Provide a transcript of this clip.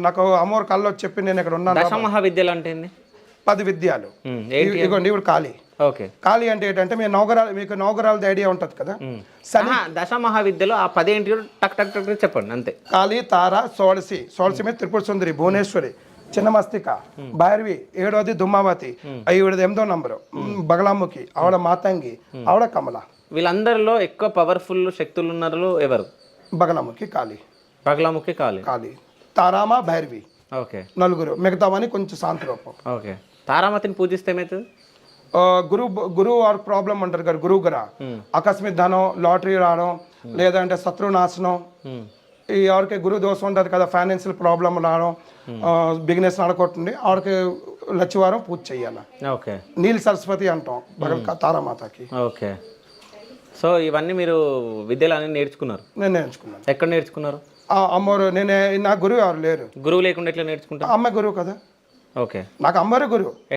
నాకు అమ్మవారు కళ్ళు చెప్పి నేను ఇక్కడ ఉన్నాను. దశ మహావిద్యలు అంటే ఏంది? 10 విద్యాలు. ఇదిగోండి ఇప్పుడు కాళీ. ఓకే. కాళీ అంటే ఏంటంటే మీరు నవగ్రహాలు, మీకు నవగ్రహాలది ఐడియా ఉంటుంది కదా. దశ మహావిద్యలో ఆ 10 ఏంటి టక్ టక్ టక్ చెప్పండి అంతే. కాళీ, తార, షోడశి మీద త్రిపుర సుందరి, భువనేశ్వరి, చిన్న మస్తిక, భైరవి, 7వది దుమ్మావతి, 5వది 8వ నంబరు బగలాముఖి, ఆవిడ మాతంగి, ఆవిడ కమల. వీళ్ళందరిలో ఎక్కువ పవర్ఫుల్ శక్తులు ఉన్నారు ఎవరు? బగలాముఖి, కాళీ. బగలాముఖి, కాళీ, తారామ, భైరవి. ఓకే. నలుగురు. మిగతావని కొంచెం శాంతి రూపం. ఓకే. తారామతిని పూజిస్తే ఏమవుతుంది? గురువు వారు ప్రాబ్లం అంటారు కదా, గురువు గారు అకస్మాత్ ధనం, లాటరీ రావడం, లేదంటే శత్రునాశనం, ఈ ఎవరికి గురువు దోషం ఉంటుంది కదా, ఫైనాన్షియల్ ప్రాబ్లం రావడం, బిజినెస్ నడకొట్టండి, ఆవిడకి లచ్చివారం పూజ చేయాలి. ఓకే. నీల్ సరస్వతి అంటాం తారామాతకి. ఓకే. సో ఇవన్నీ మీరు విద్యలు అన్ని నేర్చుకున్నారు? నేను నేర్చుకున్నాను. ఎక్కడ నేర్చుకున్నారు? అమ్మవారు, నా గురువు ఎవరు లేరు. గురువు లేకుండా ఎట్లా నేర్చుకుంటా? అమ్మ గురువు కదా. ఓకే. నాకు అమ్మవారు గురువు.